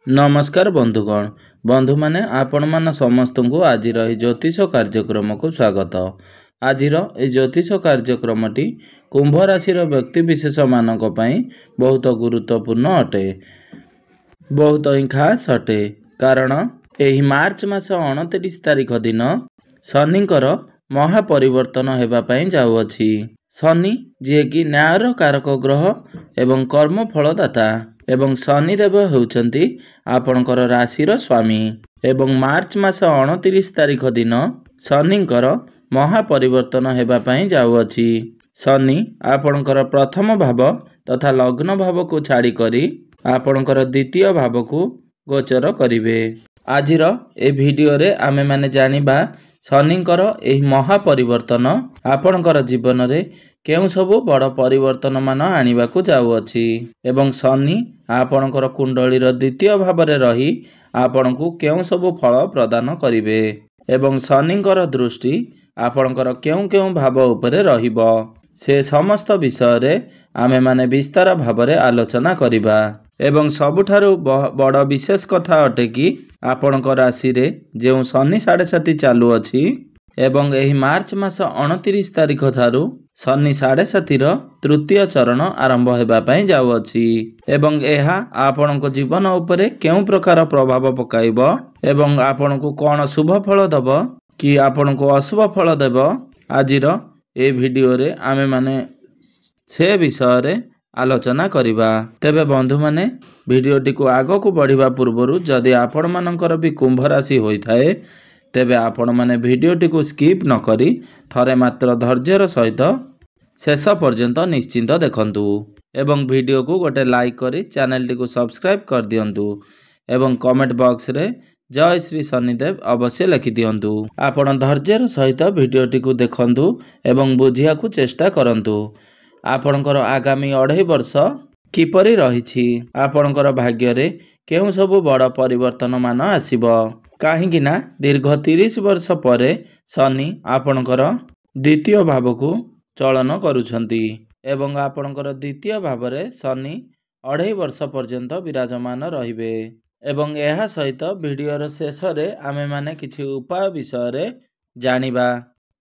नमस्कार बंधुगण बंधु माने आपण मान समस्त को आज ज्योतिष कार्यक्रम को स्वागत। आज ज्योतिष कार्यक्रमटी कुंभ राशि व्यक्ति विशेष मानक पई बहुत गुरुत्वपूर्ण अटे, बहुत ही खास अटे। कारण एही मार्च मास 29 तारिख दिन शनिकर महापरिवर्तन हेबा पई जाउअछि। शनि जे कि न्यायर कारक ग्रह एवं कर्म फलदाता एवं शनिदेव होउछंती आपणकर राशिर स्वामी एवं मार्च मास 29 तारिख दिन शनिकर महापरिवर्तन हेबा पई जाउअछि। शनि आपणकर प्रथम भाव तथा लग्न भाव को छाड़ी करी आपणकर द्वितीय भाव को गोचर करिवे। आजिर ए वीडियो रे आमे माने जानिबा शनिकर एही महापरिवर्तन आपणकर जीवन रे केउ सबु बड़ परिवर्तन मान आनिबा को जाउअछि एवं शनि आपणकर कुंडलीर द्वितीय भाव रे रही आपणकु केउ सबु फल प्रदान करिवे एवं शनिकर दृष्टि आपणकर केउ केउ भाव उपरे रहिबो से समस्त विषय रे आमे माने विस्तार भाव रे आलोचना करिबा। एवं सबुठारु बड़ विशेष कथा अटे कि आपणकर राशि रे जेउ शनि 7.5 चालू अछि एवं एही मार्च मास 29 तारिख थारु शनि 7.5 तृतीय चरण आरंभ हेबा पई जाउअछि एवं एहा आपणको जीवन उपरे केउ प्रकार प्रभाव पकाइबो एवं आपणको कोन शुभ फल दबो कि आपणको अशुभ फल देबो आजिर ए वीडियो रे आमे माने से विषय रे आलोचना करिबा। तेबे बंधु माने वीडियोटी को आगो को बढ़िबा पूर्वरु जदि आपण मानकर भी कुंभ राशि होई थाए तेबे आपण माने वीडियोटी को स्किप न करी थरे मात्र धैर्यर सहित शेष पर्यंत निश्चिंत देखंतु एवं वीडियो को गोटे लाइक करी चैनल टी को सब्सक्राइब कर दियंतु एवं कमेंट बॉक्स रे जय श्री शनिदेव अवश्य लिखि दियंतु। आपण धैर्यर सहित वीडियोटी को देखंतु एवं बुझिया को चेष्टा करंतु आपणकर आगामी 2.5 वर्ष किपरि रहिछि, आपणकर भाग्य रे केउ सबु बड़ परिवर्तन मान आसीबो काहेकि ना दीर्घ 30 वर्ष परे शनि आपणकर द्वितीय भाव को चलन करुछंती एवं आपणकर द्वितीय भाव रे शनि 2.5 वर्ष पर्यंत विराजमान रहिबे एवं एहा सहित वीडियोर शेष रे आमे माने किछि उपाय विषय रे जानिबा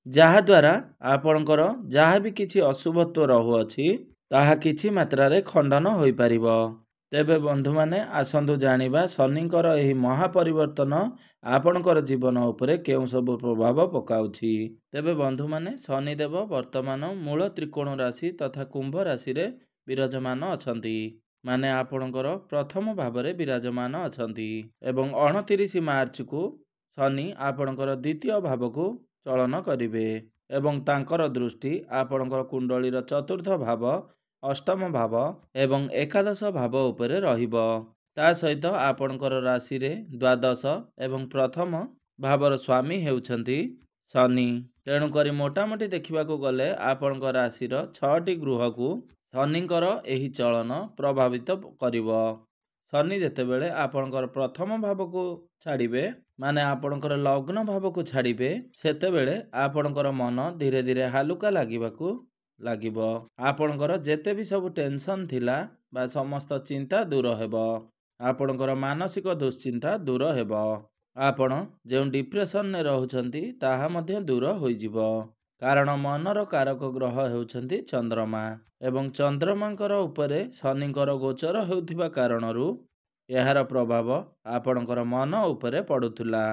जहा द्वारा आपणकर जहा भी किछि अशुभत्व रहुअछि ताहा किछि मात्रा रे खंडन होई परिबो। तेबे बंधु माने आसंतु जानिबा शनिकर एही महापरिवर्तन आपणकर जीवन उपरे केउ सब प्रभाव पकाउछि। तेबे बंधु माने शनिदेव वर्तमान मूल त्रिकोण राशि तथा कुंभ राशि रे विराजमान अछंती माने आपणकर प्रथम भाव रे विराजमान अछंती एवं 29 मार्च को शनि आपणकर द्वितीय भाव को चलन करिवे एवं तांकर दृष्टि आपणकर कुंडलीर चतुर्थ भाव अष्टम भाव एवं एकादश भाव उपरे रहिबो ता सहित आपणकर राशि रे द्वादश एवं प्रथम भावर स्वामी हेउछंती शनि। तेणु करी मोटामोटी देखिबा को गले आपणकर राशिर 6टी गृह को शनिकर एही चलन प्रभावित करिवो। शनि जेतेबेले आपणकर प्रथम भाव को छाड़िबे माने आपणकर लग्न भाव को छाड़िबे सेतेबेले आपणकर मन धीरे धीरे हालुका लागिबाकू लागिबो आपणकर जेते भी सब टेंशन थिला बा समस्त चिंता दूर हेबो आपणकर मानसिक दुश्चिंता दूर हेबो आपण जे डिप्रेशन ने रहुछंती ताहा मध्य दूर होई जिवो कारण मनर कारक ग्रह हेउछंती चंद्रमा एवं चंद्रमांकर उपरे शनिकर गोचर हेउथिबा कारणरू एहार प्रभाव आपणकर मन उपरे पडुथुला।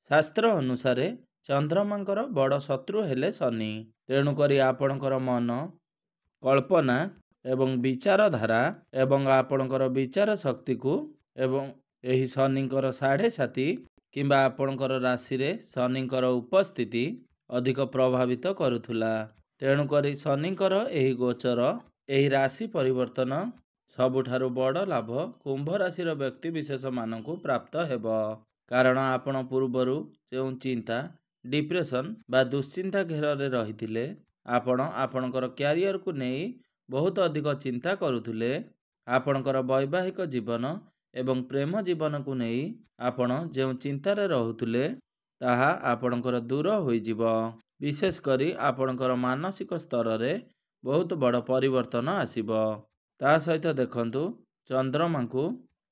शास्त्र अनुसारे चंद्रमांकर बड़ शत्रु हेले शनि तेणु करी आपणकर मन कल्पना एवं विचारधारा एवं आपणकर विचार शक्ति को एवं एही शनिकर 7.5 किंबा आपणकर राशि रे शनिकर उपस्थिति अधिक प्रभावित करुथुला। तेणु करी शनिकर एही गोचर एही राशि परिवर्तन सबुठारु बड़ लाभ कुंभ राशि व्यक्ति विशेष मानकु प्राप्त हेबो कारण आपण पूर्वरु जो चिंता डिप्रेशन बा दुश्चिंता घेर रे रहिथिले आपण आपणकर कैरियर को नहीं बहुत अधिक चिंता करुथुले आपणकर वैवाहिक जीवन एवं प्रेम जीवन को नहीं आपण जो चिंतार रहुथुले ताहा आपणकर दूर होई जिवो विशेष करी आपणकर मानसिक स्तर रे बहुत बड़ परिवर्तन आसीबो। ता सहित देखंतु चंद्रमा को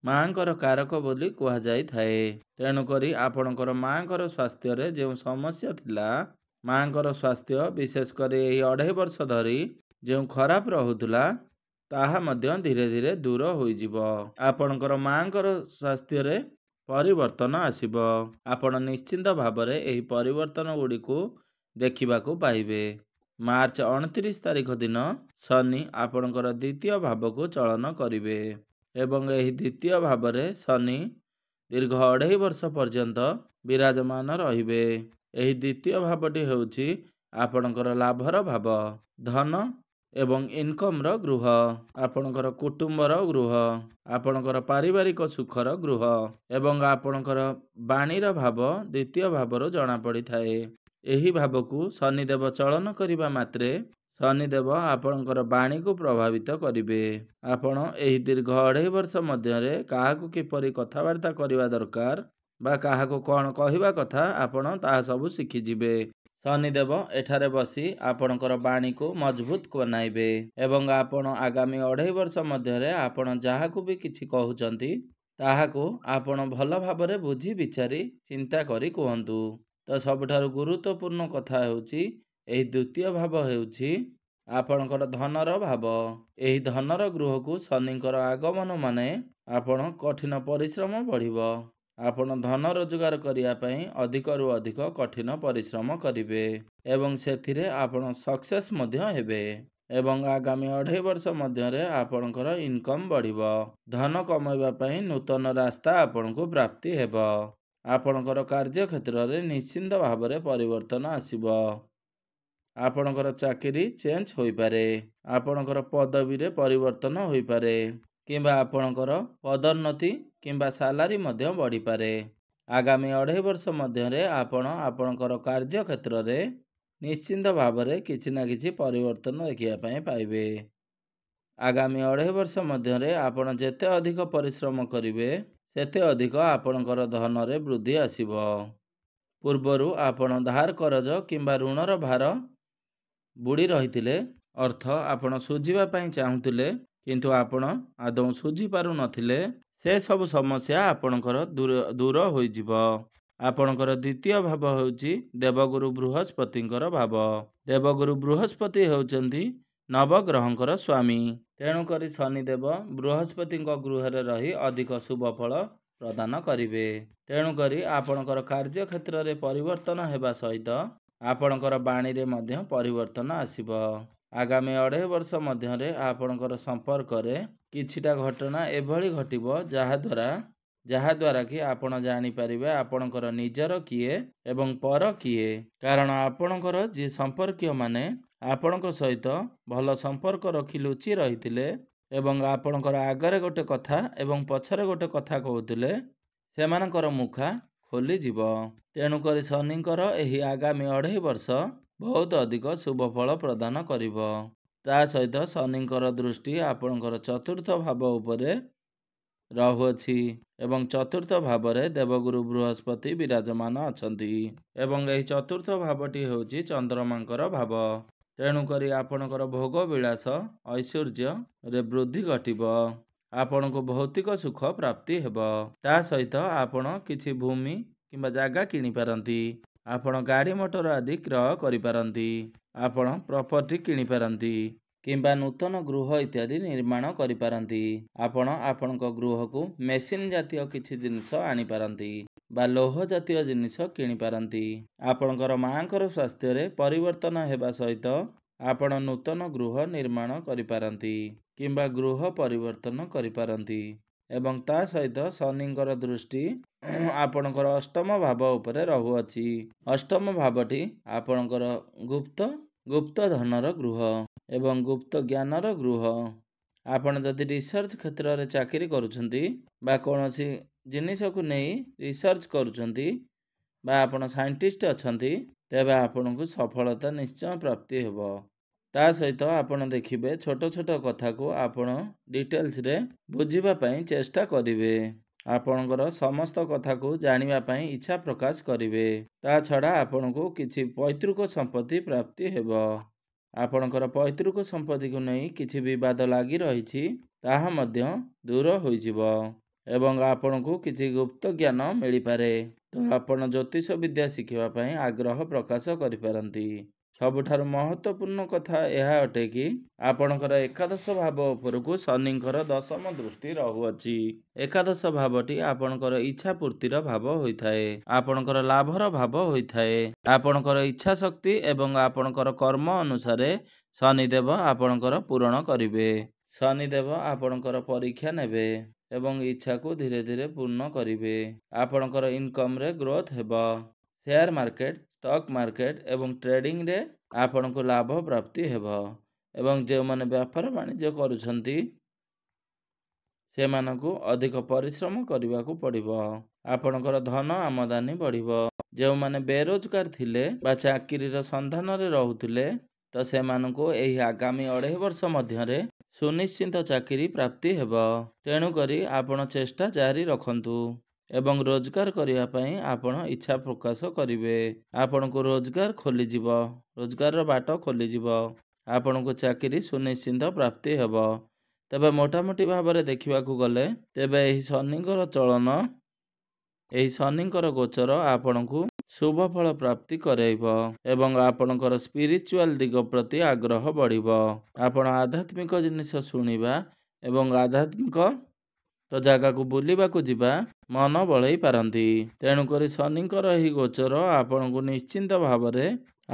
ମାଆଙ୍କର କାରକ ବୋଲି କୁହାଯାଇଥାଏ। ତେଣୁକରି ଆପଣଙ୍କର ମାଆଙ୍କର ସ୍ୱାସ୍ଥ୍ୟରେ ଯେଉଁ ସମସ୍ୟା ଥିଲା, ମାଆଙ୍କର ସ୍ୱାସ୍ଥ୍ୟ ବିଶେଷ କରି ଏହି 2.5 ବର୍ଷ ଧରି ଯେଉଁ ଖରାପ ରହୁଥିଲା, ତାହା ମଧ୍ୟ ଧୀରେ ଧୀରେ ଦୂର ହୋଇଯିବ। ଆପଣଙ୍କର ମାଆଙ୍କର ସ୍ୱାସ୍ଥ୍ୟରେ ପରିବର୍ତ୍ତନ ଆସିବ। ଆପଣ ନିଶ୍ଚିନ୍ତ ଭାବରେ ଏହି ପରିବର୍ତ୍ତନ ଗୁଡ଼ିକୁ ଦେଖିବାକୁ ପାଇବେ। ମାର୍ଚ୍ଚ 29 ତାରିଖ ଦିନ ଶନି ଆପଣଙ୍କର ଦ୍ୱିତୀୟ ଭାବକୁ ଚଳନ କରିବେ ଏବଂ ଏହି ଦ୍ୱିତୀୟ ଭାବରେ ଶନି ଦୀର୍ଘ 2.5 ବର୍ଷ ପର୍ଯ୍ୟନ୍ତ ବିରାଜମାନ ରହିବେ। ଏହି ଦ୍ୱିତୀୟ ଭାବଟି ହେଉଛି ଆପଣଙ୍କର ଲାଭର ଭାବ, ଧନ ଏବଂ ଇନକମ୍ର ଗୃହ, ଆପଣଙ୍କର କୁଟୁମ୍ବର ଗୃହ, ଆପଣଙ୍କର ପାରିବାରିକ ସୁଖର ଗୃହ ଏବଂ ଆପଣଙ୍କର ବାଣୀର ଭାବ ଦ୍ୱିତୀୟ ଭାବରୁ ଜଣାପଡ଼ିଥାଏ। ଏହି ଭାବକୁ ଶନିଦେବ ଚଳନ କରିବା ମାତ୍ରେ ଶନିଦେବ ଆପଣଙ୍କର ବାଣୀକୁ ପ୍ରଭାବିତ କରିବେ। ଆପଣ ଏହି ଦୀର୍ଘ 2.5 ବର୍ଷ ମଧ୍ୟରେ କାହାକୁ କିପରି କଥାବାର୍ତ୍ତା କରିବା ଦରକାର ବା କାହାକୁ କ'ଣ କହିବା କଥା ଆପଣ ତାହା ସବୁ ଶିଖିଯିବେ। ଶନିଦେବ ଏଠାରେ ବସି ଆପଣଙ୍କର ବାଣୀକୁ ମଜବୁତ ବନାଇବେ ଏବଂ ଆପଣ ଆଗାମୀ 2.5 ବର୍ଷ ମଧ୍ୟରେ ଆପଣ ଯାହାକୁ ବି କିଛି କହୁଛନ୍ତି ତାହାକୁ ଆପଣ ଭଲ ଭାବରେ ବୁଝି ବିଚାରି ଚିନ୍ତା କରି କୁହନ୍ତୁ। ତ ସବୁଠାରୁ ଗୁରୁତ୍ୱପୂର୍ଣ୍ଣ କଥା ହେଉଛି ଏହି ଦ୍ୱିତୀୟ ଭାବ ହେଉଛି ଆପଣଙ୍କର ଧନର ଭାବ। ଏହି ଧନର ଗୃହକୁ ଶନିଙ୍କର ଆଗମନ ମାନେ ଆପଣ କଠିନ ପରିଶ୍ରମ ବଢ଼ିବ। ଆପଣ ଧନ ରୋଜଗାର କରିବା ପାଇଁ ଅଧିକରୁ ଅଧିକ କଠିନ ପରିଶ୍ରମ କରିବେ ଏବଂ ସେଥିରେ ଆପଣ ସକ୍ସେସ୍ ମଧ୍ୟ ହେବେ ଏବଂ ଆଗାମୀ 2.5 ବର୍ଷ ମଧ୍ୟରେ ଆପଣଙ୍କର ଇନକମ୍ ବଢ଼ିବ। ଧନ କମାଇବା ପାଇଁ ନୂତନ ରାସ୍ତା ଆପଣଙ୍କୁ ପ୍ରାପ୍ତି ହେବ। ଆପଣଙ୍କର କାର୍ଯ୍ୟକ୍ଷେତ୍ରରେ ନିଶ୍ଚିନ୍ତ ଭାବରେ ପରିବର୍ତ୍ତନ ଆସିବ। ଆପଣଙ୍କର ଚାକିରି ଚେଞ୍ଜ ହୋଇପାରେ, ଆପଣଙ୍କର ପଦବୀରେ ପରିବର୍ତ୍ତନ ହୋଇପାରେ କିମ୍ବା ଆପଣଙ୍କର ପଦୋନ୍ନତି କିମ୍ବା ସାଲାରୀ ମଧ୍ୟ ବଢ଼ିପାରେ। ଆଗାମୀ 2.5 ବର୍ଷ ମଧ୍ୟରେ ଆପଣ ଆପଣଙ୍କର କାର୍ଯ୍ୟକ୍ଷେତ୍ରରେ ନିଶ୍ଚିନ୍ତ ଭାବରେ କିଛି ନା କିଛି ପରିବର୍ତ୍ତନ ଦେଖିବା ପାଇଁ ପାଇବେ। ଆଗାମୀ 2.5 ବର୍ଷ ମଧ୍ୟରେ ଆପଣ ଯେତେ ଅଧିକ ପରିଶ୍ରମ କରିବେ ସେତେ ଅଧିକ ଆପଣଙ୍କର ଧନରେ ବୃଦ୍ଧି ଆସିବ। ପୂର୍ବରୁ ଆପଣ ଧାର କରଜ କିମ୍ବା ଋଣର ଭାର ବୁଡ଼ି ରହିଥିଲେ, ଅର୍ଥ ଆପଣ ଶୁଝିବା ପାଇଁ ଚାହୁଁଥିଲେ କିନ୍ତୁ ଆପଣ ଆଦୌ ଶୁଝି ପାରୁନଥିଲେ, ସେସବୁ ସମସ୍ୟା ଆପଣଙ୍କର ଦୂର ହୋଇଯିବ। ଆପଣଙ୍କର ଦ୍ୱିତୀୟ ଭାବ ହେଉଛି ଦେବଗୁରୁ ବୃହସ୍ପତିଙ୍କର ଭାବ। ଦେବଗୁରୁ ବୃହସ୍ପତି ହେଉଛନ୍ତି ନବଗ୍ରହଙ୍କର ସ୍ୱାମୀ। ତେଣୁକରି ଶନିଦେବ ବୃହସ୍ପତିଙ୍କ ଗୃହରେ ରହି ଅଧିକ ଶୁଭ ଫଳ ପ୍ରଦାନ କରିବେ। ତେଣୁକରି ଆପଣଙ୍କର କାର୍ଯ୍ୟକ୍ଷେତ୍ରରେ ପରିବର୍ତ୍ତନ ହେବା ସହିତ ଆପଣଙ୍କର ବାଣୀରେ ମଧ୍ୟ ପରିବର୍ତ୍ତନ ଆସିବ। ଆଗାମୀ 2.5 ବର୍ଷ ମଧ୍ୟରେ ଆପଣଙ୍କର ସମ୍ପର୍କରେ କିଛିଟା ଘଟଣା ଏଭଳି ଘଟିବ ଯାହାଦ୍ୱାରା କି ଆପଣ ଜାଣିପାରିବେ ଆପଣଙ୍କର ନିଜର କିଏ ଏବଂ ପର କିଏ। କାରଣ ଆପଣଙ୍କର ଯିଏ ସମ୍ପର୍କୀୟ ମାନେ ଆପଣଙ୍କ ସହିତ ଭଲ ସମ୍ପର୍କ ରଖି ଲୁଚି ରହିଥିଲେ ଏବଂ ଆପଣଙ୍କର ଆଗରେ ଗୋଟେ କଥା ଏବଂ ପଛରେ ଗୋଟେ କଥା କହୁଥିଲେ, ସେମାନଙ୍କର ମୁଖା ଖୋଲିଯିବ। ତେଣୁକରି ଶନିଙ୍କର ଏହି ଆଗାମୀ 2.5 ବର୍ଷ ବହୁତ ଅଧିକ ଶୁଭ ଫଳ ପ୍ରଦାନ କରିବ। ତା ସହିତ ଶନିଙ୍କର ଦୃଷ୍ଟି ଆପଣଙ୍କର ଚତୁର୍ଥ ଭାବ ଉପରେ ରହୁଅଛି ଏବଂ ଚତୁର୍ଥ ଭାବରେ ଦେବଗୁରୁ ବୃହସ୍ପତି ବିରାଜମାନ ଅଛନ୍ତି ଏବଂ ଏହି ଚତୁର୍ଥ ଭାବଟି ହେଉଛି ଚନ୍ଦ୍ରମାଙ୍କର ଭାବ। ତେଣୁକରି ଆପଣଙ୍କର ଭୋଗ ବିଳାସ ଐଶ୍ୱର୍ଯ୍ୟରେ ବୃଦ୍ଧି ଘଟିବ। ଆପଣଙ୍କୁ ଭୌତିକ ସୁଖ ପ୍ରାପ୍ତି ହେବ। ତା ସହିତ ଆପଣ କିଛି ଭୂମି କିମ୍ବା ଜାଗା କିଣିପାରନ୍ତି, ଆପଣ ଗାଡ଼ି ମଟର ଆଦି କ୍ରୟ କରିପାରନ୍ତି, ଆପଣ ପ୍ରପର୍ଟି କିଣିପାରନ୍ତି କିମ୍ବା ନୂତନ ଗୃହ ଇତ୍ୟାଦି ନିର୍ମାଣ କରିପାରନ୍ତି। ଆପଣ ଆପଣଙ୍କ ଗୃହକୁ ମେସିନ୍ ଜାତୀୟ କିଛି ଜିନିଷ ଆଣିପାରନ୍ତି ବା ଲୌହ ଜାତୀୟ ଜିନିଷ କିଣିପାରନ୍ତି। ଆପଣଙ୍କର ମାଆଙ୍କର ସ୍ୱାସ୍ଥ୍ୟରେ ପରିବର୍ତ୍ତନ ହେବା ସହିତ ଆପଣ ନୂତନ ଗୃହ ନିର୍ମାଣ କରିପାରନ୍ତି କିମ୍ବା ଗୃହ ପରିବର୍ତ୍ତନ କରିପାରନ୍ତି ଏବଂ ତା ସହିତ ଶନିଙ୍କର ଦୃଷ୍ଟି ଆପଣଙ୍କର ଅଷ୍ଟମ ଭାବ ଉପରେ ରହୁଅଛି। ଅଷ୍ଟମ ଭାବଟି ଆପଣଙ୍କର ଗୁପ୍ତ ଧନର ଗୃହ ଏବଂ ଗୁପ୍ତ ଜ୍ଞାନର ଗୃହ। ଆପଣ ଯଦି ରିସର୍ଚ୍ଚ କ୍ଷେତ୍ରରେ ଚାକିରି କରୁଛନ୍ତି ବା କୌଣସି ଜିନିଷକୁ ନେଇ ରିସର୍ଚ୍ଚ କରୁଛନ୍ତି ବା ଆପଣ ସାଇଣ୍ଟିଷ୍ଟ ଅଛନ୍ତି, ତେବେ ଆପଣଙ୍କୁ ସଫଳତା ନିଶ୍ଚୟ ପ୍ରାପ୍ତି ହେବ। ତା ସହିତ ଆପଣ ଦେଖିବେ ଛୋଟ ଛୋଟ କଥାକୁ ଆପଣ ଡିଟେଲ୍ସରେ ବୁଝିବା ପାଇଁ ଚେଷ୍ଟା କରିବେ। ଆପଣଙ୍କର ସମସ୍ତ କଥାକୁ ଜାଣିବା ପାଇଁ ଇଚ୍ଛା ପ୍ରକାଶ କରିବେ। ତା ଛଡ଼ା ଆପଣଙ୍କୁ କିଛି ପୈତୃକ ସମ୍ପତ୍ତି ପ୍ରାପ୍ତି ହେବ। ଆପଣଙ୍କର ପୈତୃକ ସମ୍ପତ୍ତିକୁ ନେଇ କିଛି ବିବାଦ ଲାଗି ରହିଛି, ତାହା ମଧ୍ୟ ଦୂର ହୋଇଯିବ ଏବଂ ଆପଣଙ୍କୁ କିଛି ଗୁପ୍ତ ଜ୍ଞାନ ମିଳିପାରେ। ତ ଆପଣ ଜ୍ୟୋତିଷ ବିଦ୍ୟା ଶିଖିବା ପାଇଁ ଆଗ୍ରହ ପ୍ରକାଶ କରିପାରନ୍ତି। ସବୁଠାରୁ ମହତ୍ତ୍ୱପୂର୍ଣ୍ଣ କଥା ଏହା ଅଟେ କି ଆପଣଙ୍କର ଏକାଦଶ ଭାବ ଉପରକୁ ଶନିଙ୍କର ଦଶମ ଦୃଷ୍ଟି ରହୁଅଛି। ଏକାଦଶ ଭାବଟି ଆପଣଙ୍କର ଇଚ୍ଛା ପୂର୍ତ୍ତିର ଭାବ ହୋଇଥାଏ, ଆପଣଙ୍କର ଲାଭର ଭାବ ହୋଇଥାଏ। ଆପଣଙ୍କର ଇଚ୍ଛା ଶକ୍ତି ଏବଂ ଆପଣଙ୍କର କର୍ମ ଅନୁସାରେ ଶନିଦେବ ଆପଣଙ୍କର ପୂରଣ କରିବେ। ଶନିଦେବ ଆପଣଙ୍କର ପରୀକ୍ଷା ନେବେ ଏବଂ ଇଚ୍ଛାକୁ ଧୀରେ ଧୀରେ ପୂର୍ଣ୍ଣ କରିବେ। ଆପଣଙ୍କର ଇନକମ୍ରେ ଗ୍ରୋଥ୍ ହେବ। ସେୟାର ମାର୍କେଟ, ଷ୍ଟକ୍ ମାର୍କେଟ ଏବଂ ଟ୍ରେଡିଂରେ ଆପଣଙ୍କୁ ଲାଭ ପ୍ରାପ୍ତି ହେବ ଏବଂ ଯେଉଁମାନେ ବେପାର ବାଣିଜ୍ୟ କରୁଛନ୍ତି ସେମାନଙ୍କୁ ଅଧିକ ପରିଶ୍ରମ କରିବାକୁ ପଡ଼ିବ। ଆପଣଙ୍କର ଧନ ଆମଦାନୀ ବଢ଼ିବ। ଯେଉଁମାନେ ବେରୋଜଗାର ଥିଲେ ବା ଚାକିରିର ସନ୍ଧାନରେ ରହୁଥିଲେ ତ ସେମାନଙ୍କୁ ଏହି ଆଗାମୀ 2.5 ବର୍ଷ ମଧ୍ୟରେ ସୁନିଶ୍ଚିତ ଚାକିରି ପ୍ରାପ୍ତି ହେବ। ତେଣୁକରି ଆପଣ ଚେଷ୍ଟା ଜାରି ରଖନ୍ତୁ ଏବଂ ରୋଜଗାର କରିବା ପାଇଁ ଆପଣ ଇଚ୍ଛା ପ୍ରକାଶ କରିବେ। ଆପଣଙ୍କୁ ରୋଜଗାର ଖୋଲିଯିବ, ରୋଜଗାରର ବାଟ ଖୋଲିଯିବ। ଆପଣଙ୍କୁ ଚାକିରି ସୁନିଶ୍ଚିତ ପ୍ରାପ୍ତି ହେବ। ତେବେ ମୋଟାମୋଟି ଭାବରେ ଦେଖିବାକୁ ଗଲେ ତେବେ ଏହି ଶନିଙ୍କର ଗୋଚର ଆପଣଙ୍କୁ ଶୁଭ ଫଳ ପ୍ରାପ୍ତି କରାଇବ ଏବଂ ଆପଣଙ୍କର ସ୍ପିରିଚୁଆଲ ଦିଗ ପ୍ରତି ଆଗ୍ରହ ବଢ଼ିବ। ଆପଣ ଆଧ୍ୟାତ୍ମିକ ଜିନିଷ ଶୁଣିବା ଏବଂ ଆଧ୍ୟାତ୍ମିକ ଜାଗାକୁ ବୁଲିବାକୁ ଯିବା ମନ ବଳେଇ ପାରନ୍ତି। ତେଣୁକରି ଶନିଙ୍କର ଏହି ଗୋଚର ଆପଣଙ୍କୁ ନିଶ୍ଚିନ୍ତ ଭାବରେ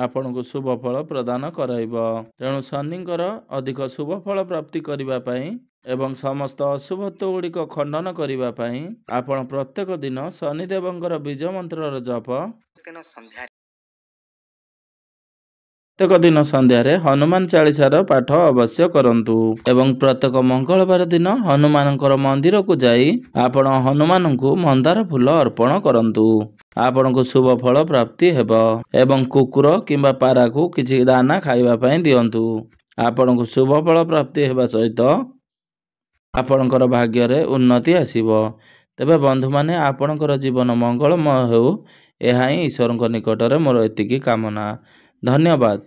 ଆପଣଙ୍କୁ ଶୁଭ ଫଳ ପ୍ରଦାନ କରାଇବ। ତେଣୁ ଶନିଙ୍କର ଅଧିକ ଶୁଭ ଫଳ ପ୍ରାପ୍ତି କରିବା ପାଇଁ ଏବଂ ସମସ୍ତ ଅଶୁଭତ୍ୱ ଗୁଡ଼ିକ ଖଣ୍ଡନ କରିବା ପାଇଁ ଆପଣ ପ୍ରତ୍ୟେକ ଦିନ ଶନିଦେବଙ୍କର ବୀଜ ମନ୍ତ୍ରର ଜପ ପ୍ରତ୍ୟେକ ଦିନ ସନ୍ଧ୍ୟାରେ ହନୁମାନ ଚାଳିସାର ପାଠ ଅବଶ୍ୟ କରନ୍ତୁ ଏବଂ ପ୍ରତ୍ୟେକ ମଙ୍ଗଳବାର ଦିନ ହନୁମାନଙ୍କର ମନ୍ଦିରକୁ ଯାଇ ଆପଣ ହନୁମାନଙ୍କୁ ମନ୍ଦାର ଫୁଲ ଅର୍ପଣ କରନ୍ତୁ। ଆପଣଙ୍କୁ ଶୁଭ ଫଳ ପ୍ରାପ୍ତି ହେବ ଏବଂ କୁକୁର କିମ୍ବା ପାରାକୁ କିଛି ଦାନା ଖାଇବା ପାଇଁ ଦିଅନ୍ତୁ। ଆପଣଙ୍କୁ ଶୁଭ ଫଳ ପ୍ରାପ୍ତି ହେବା ସହିତ ଆପଣଙ୍କର ଭାଗ୍ୟରେ ଉନ୍ନତି ଆସିବ। ତେବେ ବନ୍ଧୁମାନେ, ଆପଣଙ୍କର ଜୀବନ ମଙ୍ଗଳମୟ ହେଉ, ଏହା ହିଁ ଈଶ୍ୱରଙ୍କ ନିକଟରେ ମୋର ଏତିକି କାମନା। ଧନ୍ୟବାଦ।